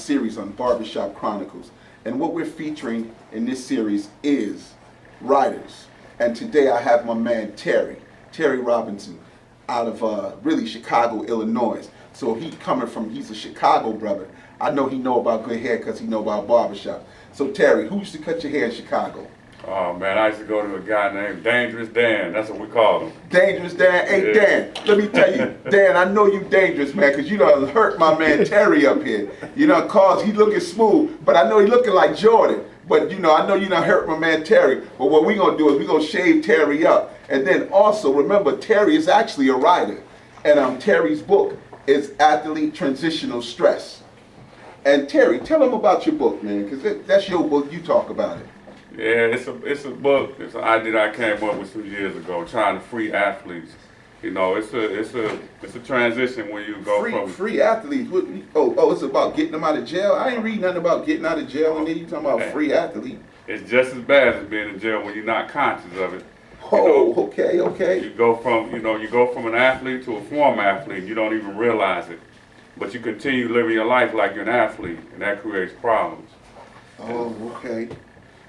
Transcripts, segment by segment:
series on Barbershop Chronicles. And what we're featuring in this series is writers. And today I have my man Terry Robinson, out of really Chicago, Illinois. So he's a Chicago brother. I know he know about good hair because he know about barbershop. So Terry, who used to cut your hair in Chicago? Oh man, I used to go to a guy named Dangerous Dan. That's what we call him. Dangerous Dan. Hey Dan, let me tell you, Dan, I know you dangerous, man, because you done hurt my man Terry up here. You know, cause he looking smooth, but I know he looking like Jordan. But you know, I know you done hurt my man Terry. But what we gonna do is we gonna shave Terry up. And then also remember, Terry is actually a writer. And Terry's book is Athlete Transitional Stress. And Terry, tell them about your book, man, because that's your book. You talk about it. Yeah, it's a book. It's an idea that I came up with 2 years ago, trying to free athletes. You know, it's a transition when you go from free athletes. It's about getting them out of jail. I ain't read nothing about getting out of jail, and then you talking about free athlete. It's just as bad as being in jail when you're not conscious of it. Okay. You go from an athlete to a former athlete. You don't even realize it, but you continue living your life like you're an athlete, and that creates problems. Oh, okay.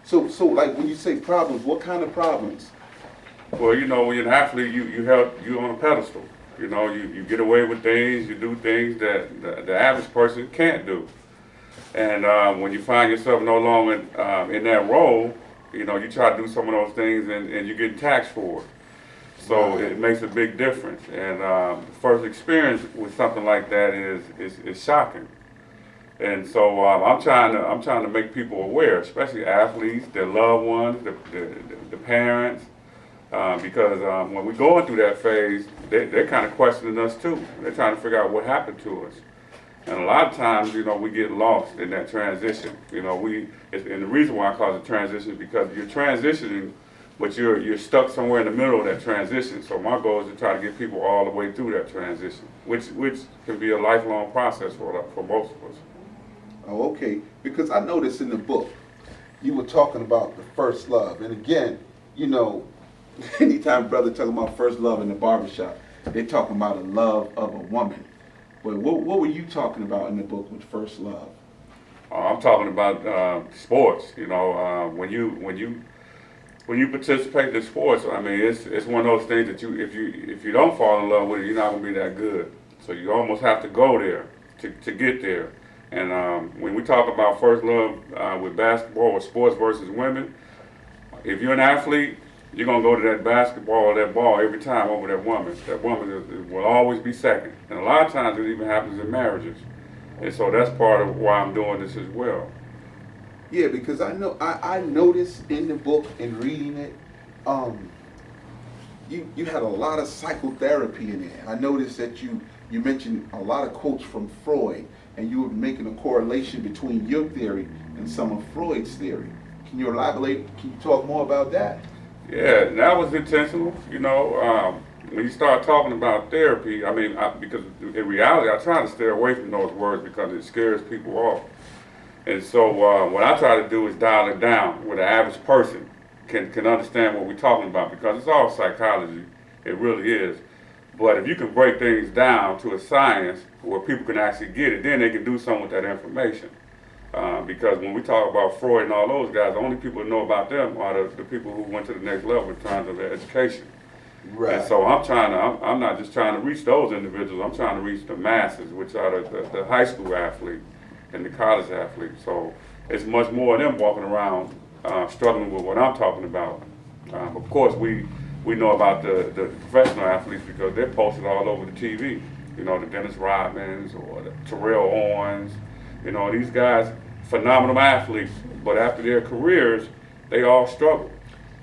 So like when you say problems, what kind of problems? Well, you know, when you're an athlete, you're on a pedestal. You know, you get away with things, you do things that the average person can't do. And when you find yourself no longer in that role, you know, you try to do some of those things and you get taxed for it. So it makes a big difference. And the first experience with something like that is shocking. And so I'm trying to make people aware, especially athletes, their loved ones, the parents, because when we're going through that phase, they're kind of questioning us too. They're trying to figure out what happened to us. And a lot of times, you know, we get lost in that transition. You know, and the reason why I call it transition is because you're transitioning, but you're stuck somewhere in the middle of that transition. So my goal is to try to get people all the way through that transition, which can be a lifelong process for most of us. Oh, okay. Because I noticed in the book, you were talking about the first love. And again, you know, anytime brother talking about first love in the barbershop, they're talking about a love of a woman. But what were you talking about in the book with first love? I'm talking about sports. You know, when you participate in sports, I mean, it's one of those things that if you don't fall in love with it, you're not gonna be that good. So you almost have to go there to get there. And when we talk about first love with basketball or sports versus women, if you're an athlete, you're going to go to that basketball or that ball every time over that woman. That woman will always be second. And a lot of times it even happens in marriages. And so that's part of why I'm doing this as well. Yeah, because I noticed in the book and reading it, you had a lot of psychotherapy in there. I noticed that you mentioned a lot of quotes from Freud, and you were making a correlation between your theory and some of Freud's theory. Can you elaborate? Can you talk more about that? Yeah, that was intentional. You know, when you start talking about therapy, I mean, because in reality, I try to stay away from those words because it scares people off. And so what I try to do is dial it down where the average person can understand what we're talking about, because it's all psychology. It really is. But if you can break things down to a science where people can actually get it, then they can do something with that information. Because when we talk about Freud and all those guys, the only people who know about them are the people who went to the next level in terms of their education. Right. And so I'm not just trying to reach those individuals, I'm trying to reach the masses, which are the high school athlete and the college athlete. So it's much more of them walking around struggling with what I'm talking about. Of course, we know about the professional athletes because they're posted all over the TV. You know, the Dennis Rodmans or the Terrell Owens. You know, these guys, phenomenal athletes, but after their careers, they all struggle.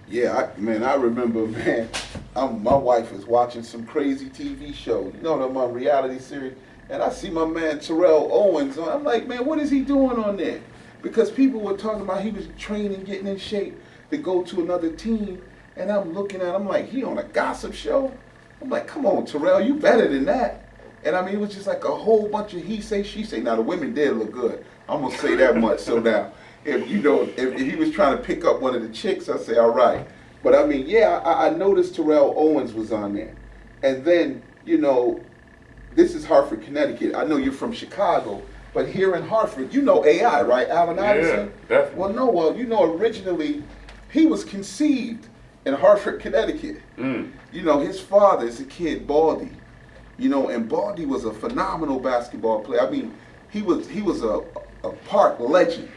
Yeah, I remember, man, my wife was watching some crazy TV show, you know, them reality series, and I see my man Terrell Owens on. I'm like, man, what is he doing on there? Because people were talking about he was training, getting in shape to go to another team, and I'm looking at him like, he on a gossip show? I'm like, come on, Terrell, you better than that. And I mean, it was just like a whole bunch of he say, she say. Now the women did look good. I'm gonna say that much. So now, if he was trying to pick up one of the chicks, I say, all right. But I mean, yeah, I noticed Terrell Owens was on there. And then, you know, this is Hartford, Connecticut. I know you're from Chicago. But here in Hartford, you know AI, right, Allen Iverson? Yeah, definitely. Well, no, you know, originally he was conceived in Hartford, Connecticut. You know, his father is a kid, Baldy. You know, and Baldy was a phenomenal basketball player. I mean, he was a park legend.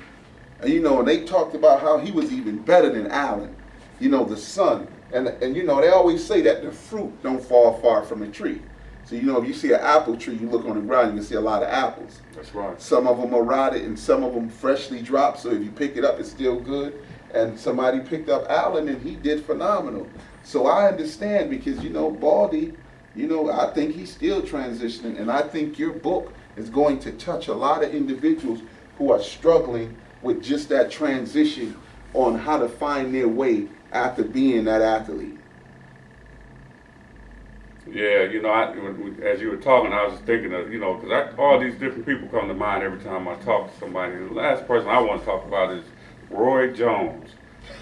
And, you know, and they talked about how he was even better than Allen, you know, the son. And you know, they always say that the fruit don't fall far from the tree. So, you know, if you see an apple tree, you look on the ground, you can see a lot of apples. That's right. Some of them are rotted and some of them freshly dropped, so if you pick it up, it's still good. And somebody picked up Allen and he did phenomenal. So I understand because, you know, Baldy, you know, I think he's still transitioning, and I think your book is going to touch a lot of individuals who are struggling with just that transition on how to find their way after being that athlete. Yeah, you know, as you were talking, I was thinking of, you know, because all these different people come to mind every time I talk to somebody. And the last person I want to talk about is Roy Jones.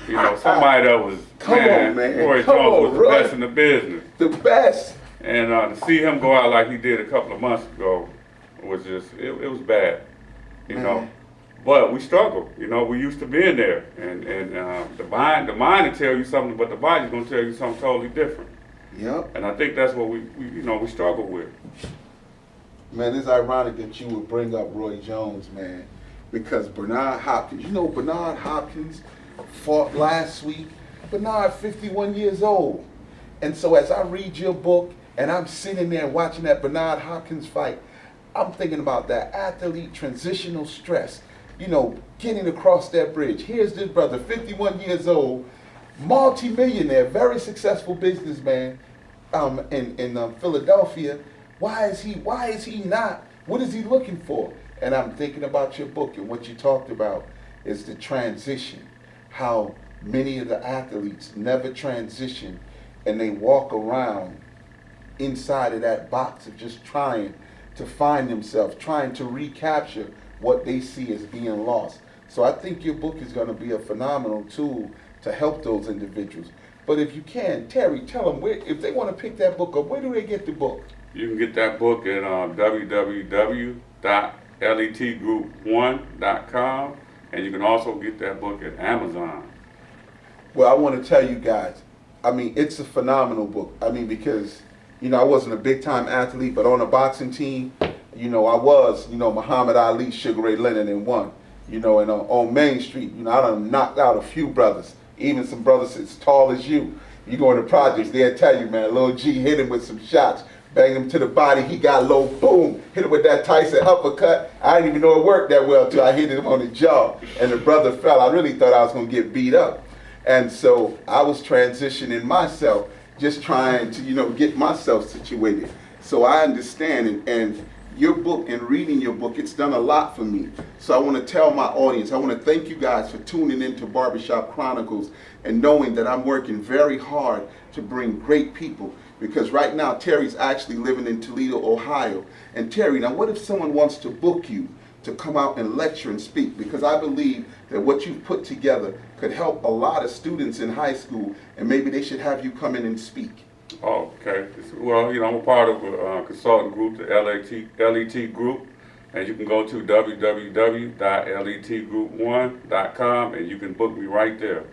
You know, somebody that was, Come on, man. Roy Come Jones on, was the Roy. best in the business. The best. And to see him go out like he did a couple of months ago was just, it was bad, you know. But we struggle, you know, we used to being there. And the mind will tell you something, but the body's going to tell you something totally different. Yep. And I think that's what we struggle with. Man, it's ironic that you would bring up Roy Jones, man, because Bernard Hopkins, you know, Bernard Hopkins fought last week. Bernard, 51 years old. And so as I read your book and I'm sitting there watching that Bernard Hopkins fight, I'm thinking about that athlete transitional stress, you know, getting across that bridge. Here's this brother, 51 years old, multi-millionaire, very successful businessman in Philadelphia. Why is he not? What is he looking for? And I'm thinking about your book, and what you talked about is the transition, how many of the athletes never transition and they walk around inside of that box of just trying to find themselves, trying to recapture what they see as being lost. So I think your book is going to be a phenomenal tool to help those individuals. But if you can, Terry, tell them where, if they want to pick that book up, where do they get the book? You can get that book at www.letgroup1.com, and you can also get that book at Amazon. Well, I want to tell you guys, I mean, it's a phenomenal book. I mean, because, you know, I wasn't a big-time athlete, but on a boxing team, you know, I was, you know, Muhammad Ali, Sugar Ray Leonard, and one. You know, and on Main Street, you know, I done knocked out a few brothers, even some brothers as tall as you. You go in the projects, they'll tell you, man, Lil G hit him with some shots, banged him to the body, he got low, boom, hit him with that Tyson uppercut. I didn't even know it worked that well until I hit him on the jaw, and the brother fell. I really thought I was going to get beat up. And so I was transitioning myself, just trying to, you know, get myself situated. So I understand, and your book and reading your book, it's done a lot for me. So I want to tell my audience, I want to thank you guys for tuning into Barbershop Chronicles and knowing that I'm working very hard to bring great people. Because right now, Terry's actually living in Toledo, Ohio. And Terry, now what if someone wants to book you to come out and lecture and speak? Because I believe that what you've put together could help a lot of students in high school, and maybe they should have you come in and speak. Oh, okay. Well, you know, I'm a part of a consultant group, the LET Group, and you can go to www.letgroup1.com, and you can book me right there.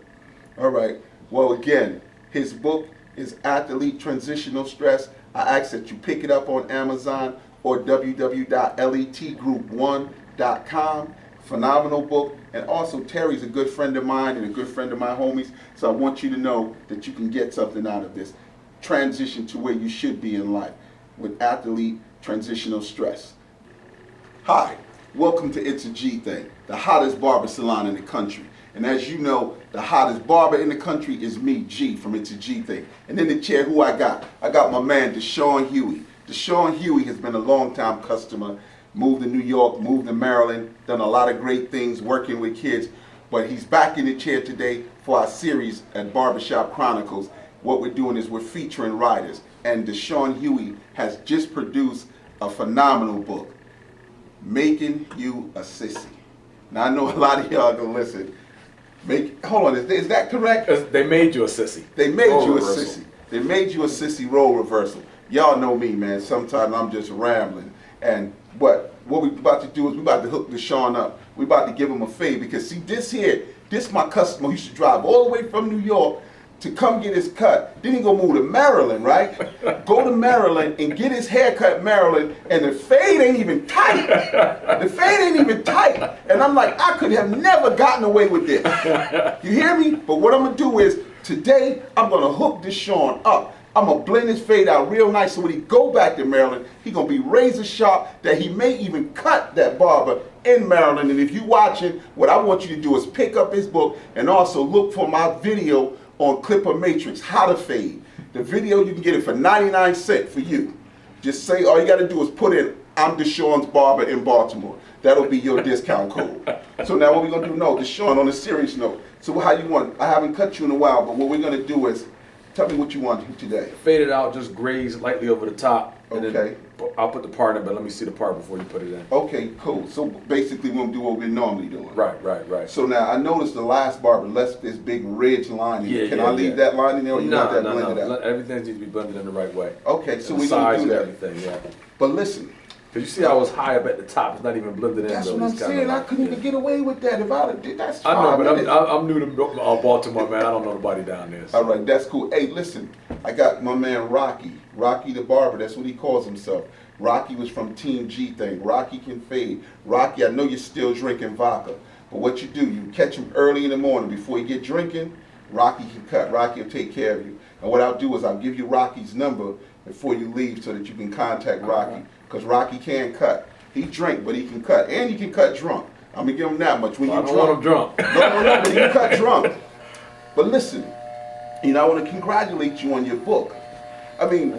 All right. Well, again, his book is Athlete Transitional Stress. I ask that you pick it up on Amazon or www.letgroup1.com. Phenomenal book. And also, Terry's a good friend of mine and a good friend of my homies, so I want you to know that you can get something out of this. Transition to where you should be in life with athlete transitional stress. Hi, welcome to It's a G Thing, the hottest barber salon in the country. And as you know, the hottest barber in the country is me, G, from It's a G Thing. And in the chair, who I got? I got my man, Da'Shone Hughey. Da'Shone Hughey has been a long-time customer, moved to New York, moved to Maryland, done a lot of great things working with kids. But he's back in the chair today for our series at Barbershop Chronicles. What we're doing is we're featuring writers, and Da'Shone Hughey has just produced a phenomenal book, Making You a Sissy. Now I know a lot of y'all gonna listen. Hold on, is that correct? They made you a sissy. They made you a sissy. They made you a sissy role reversal. Y'all know me, man. Sometimes I'm just rambling. And what what we about to do is we about to hook Da'Shone up. We about to give him a fade because see this my customer used to drive all the way from New York to come get his cut. Then he gonna move to Maryland, right? Go to Maryland and get his hair cut in Maryland, and the fade ain't even tight. The fade ain't even tight. And I'm like, I could have never gotten away with this. You hear me? But what I'm gonna do is, today, I'm gonna hook Da'Shone up. I'm gonna blend his fade out real nice so when he go back to Maryland, he gonna be razor sharp that he may even cut that barber in Maryland. And if you watching, what I want you to do is pick up his book and also look for my video on Clipper Matrix, How to Fade. The video, you can get it for 99 cents for you. Just say, all you gotta do is put in, I'm Da'Shone's barber in Baltimore. That'll be your discount code. So now what we're gonna do, no, Da'Shone, on a serious note. So how you want, I haven't cut you in a while, but what we're gonna do is, tell me what you want to do today. Fade it out, just graze lightly over the top. And Okay. then I'll put the part in, but let me see the part before you put it in. Okay, cool. So basically we'll do what we're normally doing. Right. So now I noticed the last barber left this big ridge line in it. Can I leave that line in there or you want that blended out? Everything needs to be blended in the right way. Okay, so And we're the gonna size do that. and everything, yeah. But listen, Because you see how it's high up at the top, it's not even blended in. that's though. what I'm It's kinda saying. I like- couldn't even get away with that if I'd have did that's I know, 5 but minutes. I'm new to Baltimore, man. I don't know nobody down there. So. All right, that's cool. Hey, listen, I got my man Rocky the barber. That's what he calls himself. Rocky was from Team G thing. Rocky can fade. Rocky, I know you're still drinking vodka, but what you do, you catch him early in the morning before you get drinking. Rocky can cut. Rocky will take care of you. And what I'll do is I'll give you Rocky's number before you leave so that you can contact Rocky, because Rocky can cut. He drink, but he can cut, and he can cut drunk. I'm gonna give him that much. When I you don't want him drunk. no, but you cut drunk. But listen, you know, I want to congratulate you on your book. I mean,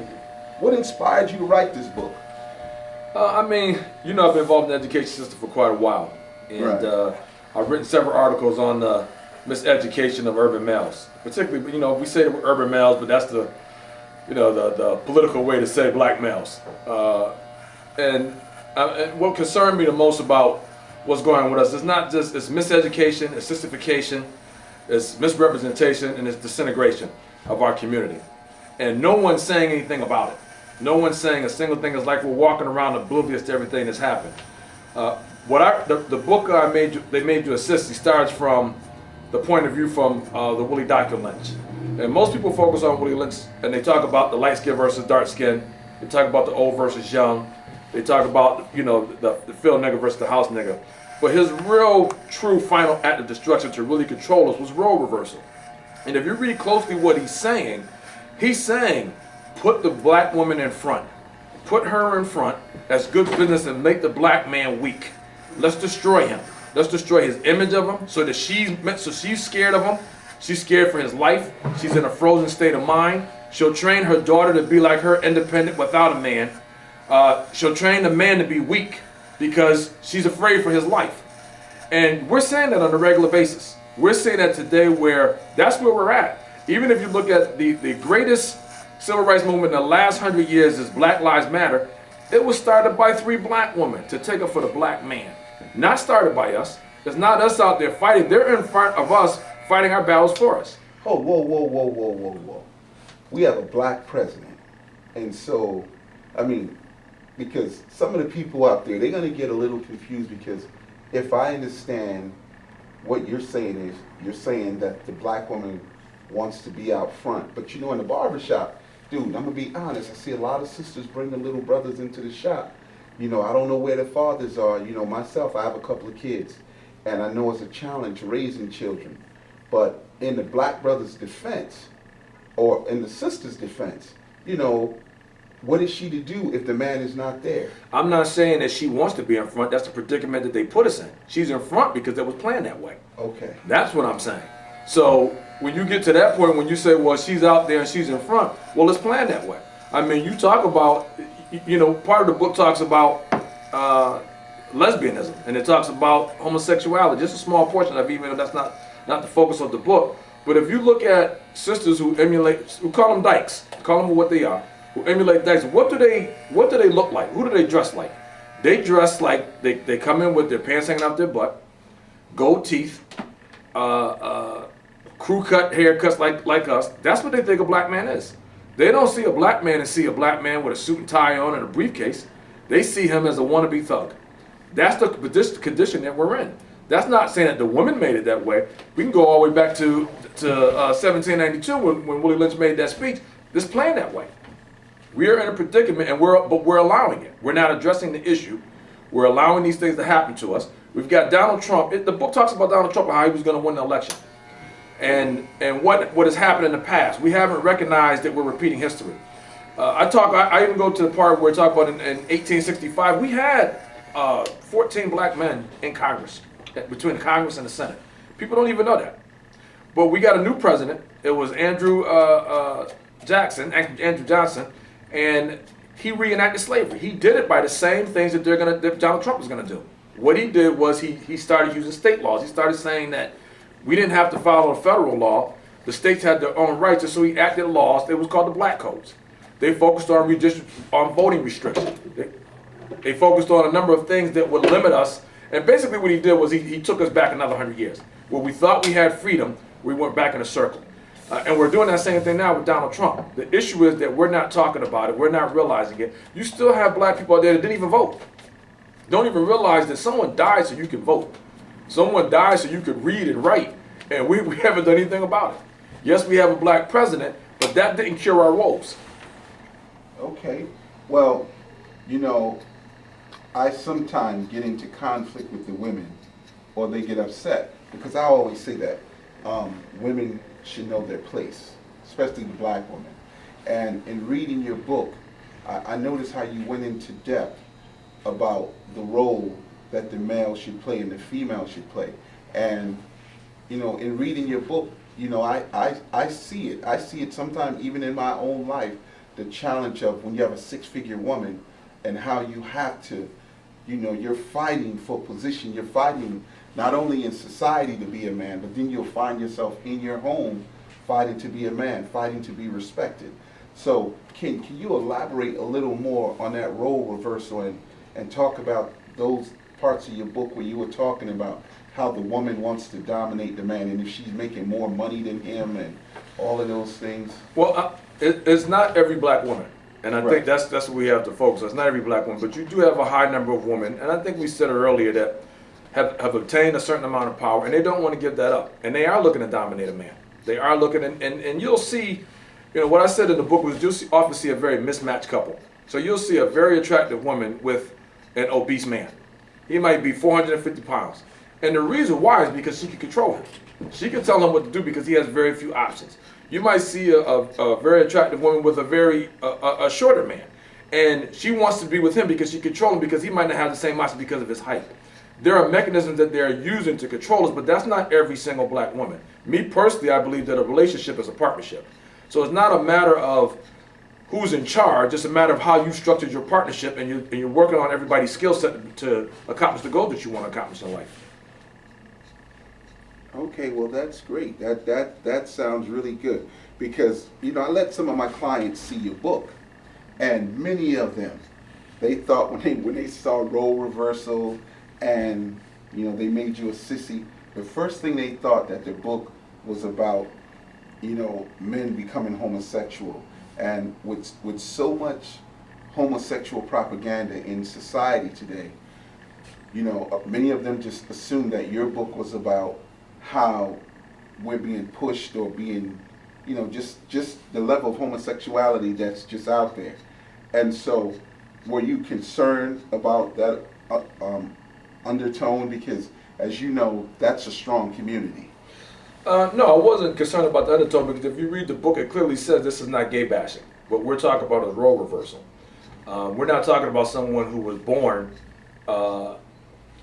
what inspired you to write this book? I mean, you know, I've been involved in the education system for quite a while, and Right. I've written several articles on the miseducation of urban males. Particularly, you know, we say that we're urban males, but that's the, you know, the political way to say black males. And what concerned me the most about what's going on with us is not just it's miseducation, it's sissification, it's misrepresentation, and it's disintegration of our community. And no one's saying anything about it. No one's saying a single thing. It's like we're walking around oblivious to everything that's happened. The book they made you a Sissy starts from the point of view from the Willie Dr. Lynch. And most people focus on Willie Lynch and they talk about the light skin versus dark skin. They talk about the old versus young. They talk about, you know, the field nigga versus the house nigga. But his real, true final act of destruction to really control us was role reversal. And if you read closely what he's saying, put the black woman in front. Put her in front as good business and make the black man weak. Let's destroy him. Let's destroy his image of him so that she's scared of him. She's scared for his life. She's in a frozen state of mind. She'll train her daughter to be like her, independent without a man. She'll train the man to be weak because she's afraid for his life. And we're saying that on a regular basis. We're saying that today where that's where we're at. Even if you look at the greatest civil rights movement in the last 100 years is Black Lives Matter, it was started by 3 black women to take up for the black man. Not started by us. It's not us out there fighting. They're in front of us fighting our battles for us. Oh, whoa. We have a black president. And so, I mean, because some of the people out there, they're going to get a little confused because if I understand what you're saying is, you're saying that the black woman wants to be out front. But you know, in the barbershop, dude, I'm going to be honest, I see a lot of sisters bring the little brothers into the shop. You know, I don't know where their fathers are. You know, myself, I have a couple of kids. And I know it's a challenge raising children. But in the black brother's defense, or in the sister's defense, you know, what is she to do if the man is not there? I'm not saying that she wants to be in front. That's the predicament that they put us in. She's in front because it was planned that way. Okay. That's what I'm saying. So when you get to that point, when you say, well, she's out there and she's in front, well, it's planned that way. I mean, you talk about, you know, part of the book talks about lesbianism, and it talks about homosexuality, just a small portion of it, even though that's not the focus of the book. But if you look at sisters who emulate, who call them dykes, call them what they are, who emulate dykes, what do they look like? Who do they dress like? They dress like they come in with their pants hanging out their butt, gold teeth, crew cut haircuts like us. That's what they think a black man is. They don't see a black man and see a black man with a suit and tie on and a briefcase. They see him as a wannabe thug. That's the condition that we're in. That's not saying that the women made it that way. We can go all the way back to 1792 when Willie Lynch made that speech. This playing that way. We are in a predicament, but we're allowing it. We're not addressing the issue. We're allowing these things to happen to us. We've got Donald Trump. The book talks about Donald Trump and how he was going to win the election, and what has happened in the past. We haven't recognized that we're repeating history. I even go to the part where we talk about in 1865 we had 14 black men in Congress, between the Congress and the Senate. People don't even know that. But we got a new president. It was Andrew Johnson, and he reenacted slavery. He did it by the same things that Donald Trump was going to do. What he did was he started using state laws. He started saying that we didn't have to follow a federal law. The states had their own rights, and so he acted laws. It was called the Black Codes. They focused on voting restrictions. They focused on a number of things that would limit us. And basically what he did was he took us back another 100 years. Where we thought we had freedom, we went back in a circle. And we're doing that same thing now with Donald Trump. The issue is that we're not talking about it. We're not realizing it. You still have black people out there that didn't even vote. Don't even realize that someone died so you can vote. Someone died so you could read and write. And we haven't done anything about it. Yes, we have a black president, but that didn't cure our woes. Okay. Well, I sometimes get into conflict with the women, or they get upset, because I always say that women should know their place, especially the black woman. And in reading your book, I noticed how you went into depth about the role that the male should play and the female should play. And in reading your book, I see it. I see it sometimes even in my own life, the challenge of when you have a six-figure woman and how you have to, you're fighting for position. You're fighting not only in society to be a man, but then you'll find yourself in your home fighting to be a man, fighting to be respected. So can you elaborate a little more on that role reversal and talk about those parts of your book where you were talking about how the woman wants to dominate the man, and if she's making more money than him and all of those things? Well, it's not every black woman. And I think that's what we have to focus on. It's not every black woman, but you do have a high number of women, and I think we said earlier that have obtained a certain amount of power, and they don't want to give that up. And they are looking to dominate a man. They are looking, and you'll see, what I said in the book was you'll often see a very mismatched couple. So you'll see a very attractive woman with an obese man. He might be 450 pounds. And the reason why is because she can control him. She can tell him what to do because he has very few options. You might see a very attractive woman with a shorter man. And she wants to be with him because she controls him because he might not have the same options because of his height. There are mechanisms that they're using to control us, but that's not every single black woman. Me personally, I believe that a relationship is a partnership. So it's not a matter of who's in charge, it's a matter of how you structured your partnership, and you're working on everybody's skill set to accomplish the goal that you want to accomplish in life. Okay, well that's great. That sounds really good, because I let some of my clients see your book, and many of them, they thought when they saw role reversal and they made you a sissy, the first thing they thought that the book was about men becoming homosexual. And with so much homosexual propaganda in society today, many of them just assumed that your book was about how we're being pushed or being, just the level of homosexuality that's just out there. And so, were you concerned about that undertone? Because, as you know, that's a strong community. No, I wasn't concerned about the undertone, because if you read the book, it clearly says this is not gay bashing. What we're talking about is role reversal. We're not talking about someone who was born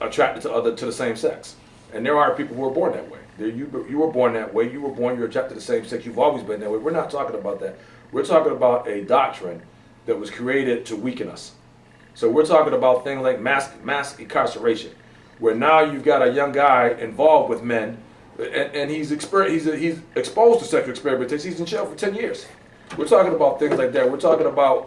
attracted to the same sex. And there are people who are born that way. You were born that way. You're attracted to the same sex. You've always been that way. We're not talking about that. We're talking about a doctrine that was created to weaken us. So we're talking about things like mass incarceration, where now you've got a young guy involved with men, and he's exposed to sexual experimentation. He's in jail for 10 years. We're talking about things like that. We're talking about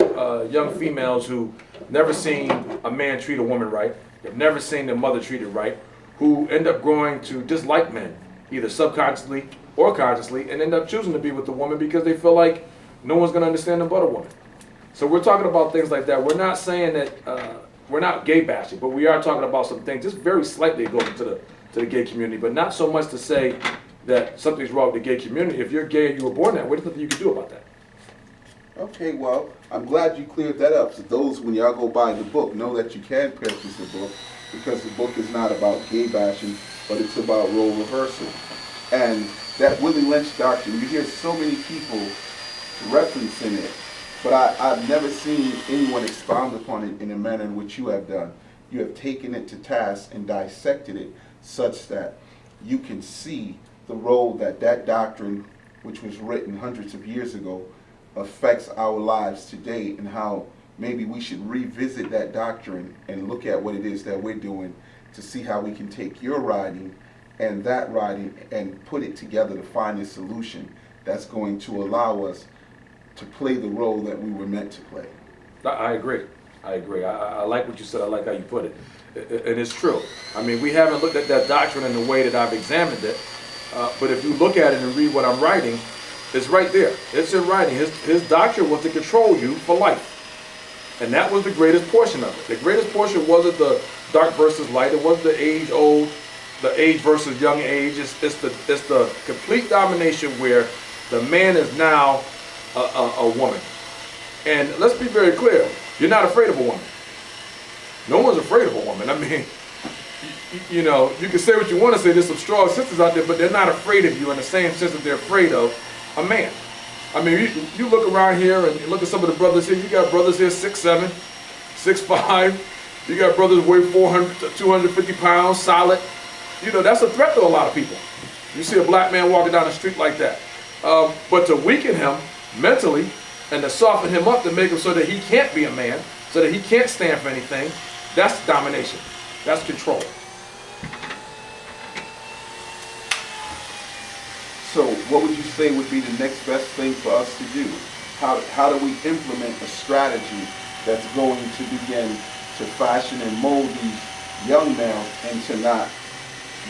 young females who never seen a man treat a woman right. They've never seen their mother treated right, who end up growing to dislike men, either subconsciously or consciously, and end up choosing to be with the woman because they feel like no one's going to understand them but a woman. So we're talking about things like that. We're not saying that we're not gay bashing, but we are talking about some things just very slightly going to the gay community, but not so much to say that something's wrong with the gay community. If you're gay and you were born that way, there's nothing you can do about that. Okay, well, I'm glad you cleared that up. So those, when y'all go buy the book, know that you can purchase the book, because the book is not about gay bashing, but it's about role reversal. And that Willie Lynch doctrine, you hear so many people referencing it, but I've never seen anyone expound upon it in a manner in which you have done. You have taken it to task and dissected it such that you can see the role that that doctrine, which was written hundreds of years ago, affects our lives today, and how maybe we should revisit that doctrine and look at what it is that we're doing to see how we can take your writing and that writing and put it together to find a solution that's going to allow us to play the role that we were meant to play. I agree. I like what you said. I like how you put it. And it's true. I mean, we haven't looked at that doctrine in the way that I've examined it. But if you look at it and read what I'm writing, it's right there. It's in writing. His doctrine was to control you for life. And that was the greatest portion of it. The greatest portion wasn't the dark versus light. It wasn't the age versus young age. It's the complete domination where the man is now a woman. And let's be very clear. You're not afraid of a woman. No one's afraid of a woman. I mean, you know, you can say what you want to say. There's some strong sisters out there, but they're not afraid of you in the same sense that they're afraid of a man. I mean, you look around here and you look at some of the brothers here. You got brothers here 6'7", 6'5". You got brothers weigh 400 to 250 pounds, solid. You know, that's a threat to a lot of people. You see a black man walking down the street like that. But to weaken him mentally and to soften him up to make him so that he can't be a man, so that he can't stand for anything, that's domination. That's control. So what would you say would be the next best thing for us to do? How do we implement a strategy that's going to begin to fashion and mold these young males into not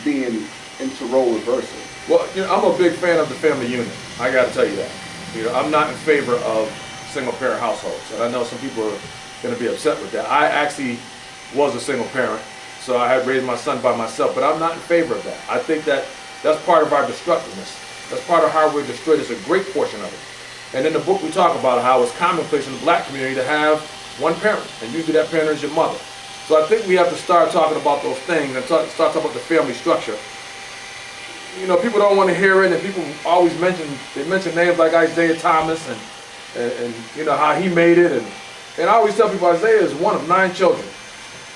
being into role reversal? Well, you know, I'm a big fan of the family unit. I got to tell you that. You know, I'm not in favor of single parent households, and I know some people are going to be upset with that. I actually was a single parent, so I had raised my son by myself, but I'm not in favor of that. I think that that's part of our destructiveness. That's part of how we're destroyed. It's a great portion of it. And in the book we talk about how it's commonplace in the black community to have one parent, and usually that parent is your mother. So I think we have to start talking about those things and start talking about the family structure. You know, people don't want to hear it, and people always mention names like Isaiah Thomas and you know how he made it, and I always tell people Isaiah is one of 9 children.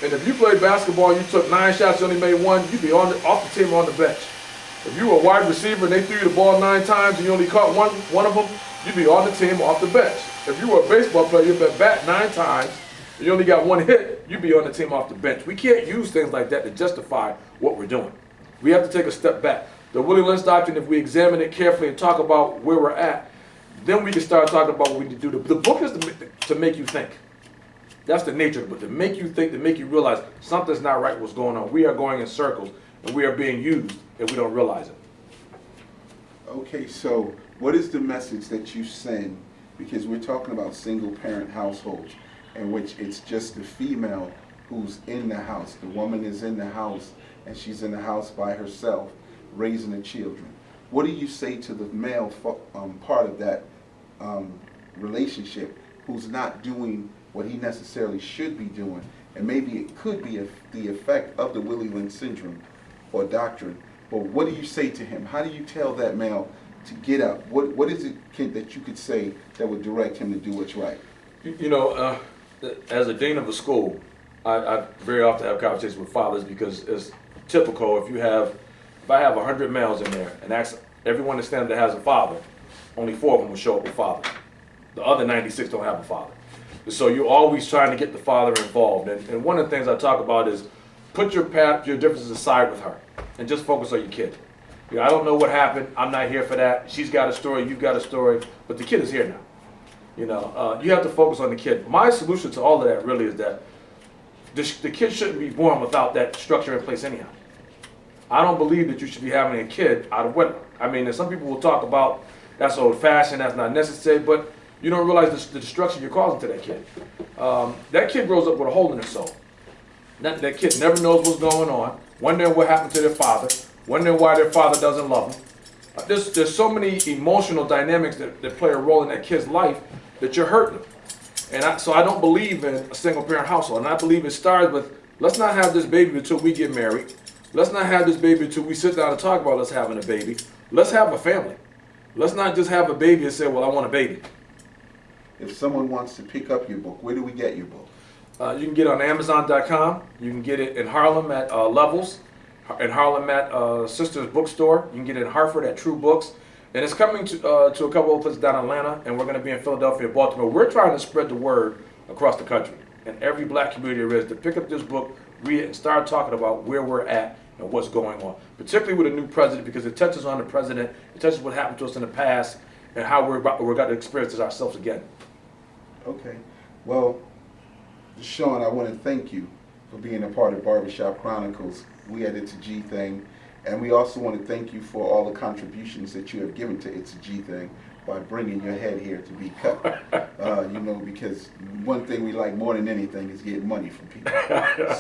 And if you played basketball and you took 9 shots, you only made 1, you'd be off the team on the bench. If you were a wide receiver and they threw you the ball 9 times and you only caught one of them, you'd be on the team off the bench. If you were a baseball player, you'd bat 9 times and you only got 1 hit, you'd be on the team off the bench. We can't use things like that to justify what we're doing. We have to take a step back. The Willie Lynch doctrine, if we examine it carefully and talk about where we're at, then we can start talking about what we need to do. The book is to make you think. That's the nature of the book, to make you think, to make you realize something's not right, what's going on. We are going in circles, and we are being used, and we don't realize it. Okay, so what is the message that you send? Because we're talking about single-parent households, in which it's just the female who's in the house. The woman is in the house, and she's in the house by herself, raising the children. What do you say to the male part of that relationship who's not doing what he necessarily should be doing? And maybe it could be the effect of the Willie Lynch syndrome or doctrine. But what do you say to him? How do you tell that male to get up? What is it that you could say that would direct him to do what's right? You know, as a dean of a school, I very often have conversations with fathers, because it's typical if I have 100 males in there and ask everyone to stand up that has a father, only 4 of them will show up with father. The other 96 don't have a father. So you're always trying to get the father involved. And one of the things I talk about is put your differences aside with her and just focus on your kid. You know, I don't know what happened. I'm not here for that. She's got a story. You've got a story. But the kid is here now. You know, you have to focus on the kid. My solution to all of that really is that the kid shouldn't be born without that structure in place anyhow. I don't believe that you should be having a kid out of wedlock. I mean, some people will talk about that's old-fashioned, that's not necessary, but you don't realize the destruction you're causing to that kid. That kid grows up with a hole in his soul. That kid never knows what's going on, wondering what happened to their father, wondering why their father doesn't love them. There's so many emotional dynamics that play a role in that kid's life that you're hurting them. And so I don't believe in a single parent household. And I believe it starts with, let's not have this baby until we get married. Let's not have this baby until we sit down and talk about us having a baby. Let's have a family. Let's not just have a baby and say, well, I want a baby. If someone wants to pick up your book, where do we get your book? You can get it on Amazon.com. You can get it in Harlem at Levels, in Harlem at Sisters Bookstore. You can get it in Hartford at True Books. And it's coming to a couple of places down in Atlanta, and we're going to be in Philadelphia and Baltimore. We're trying to spread the word across the country. And every black community there is to pick up this book, read it, and start talking about where we're at and what's going on. Particularly with a new president, because it touches on the president, it touches what happened to us in the past, and how we're going to experience this ourselves again. Okay. Well, Da'Shone, I want to thank you for being a part of Barbershop Chronicles. We at It's a G Thing. And we also want to thank you for all the contributions that you have given to It's a G Thing by bringing your head here to be cut. You know, because one thing we like more than anything is getting money from people.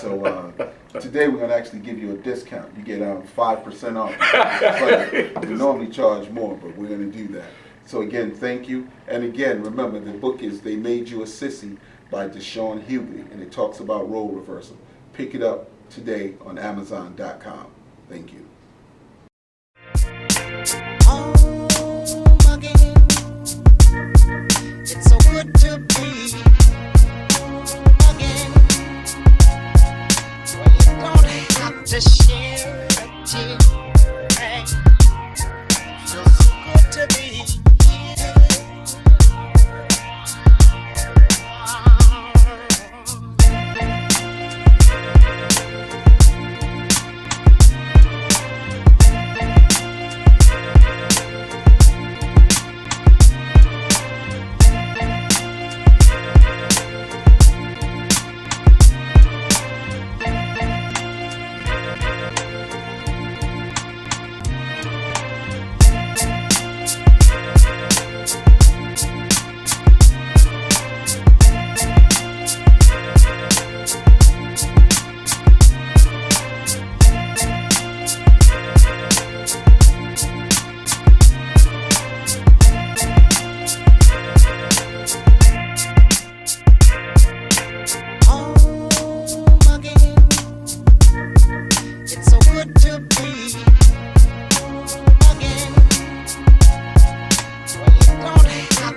So today we're going to actually give you a discount. You get 5% off. It's like we normally charge more, but we're going to do that. So again, thank you. And again, remember, the book is They Made You a Sissy by Da'Shone Hughey, and it talks about role reversal. Pick it up today on Amazon.com. Thank you. Home again. It's so good to be again. Well, you don't have to share a tear. Feels so good to be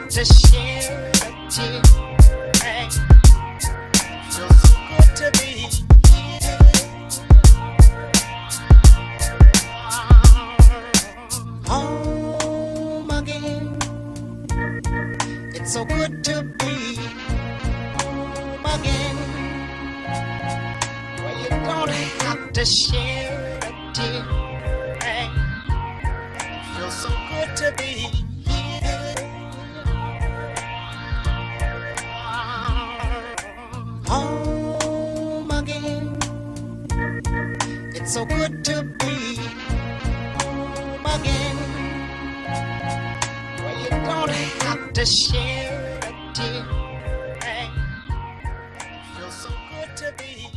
to share a tear. Feels so good to be home again. It's so good to be home again. Well, you don't have to share a tear. Feels so good to be home again. It's so good to be home again. Well, you don't have to share a tear. Feels so good to be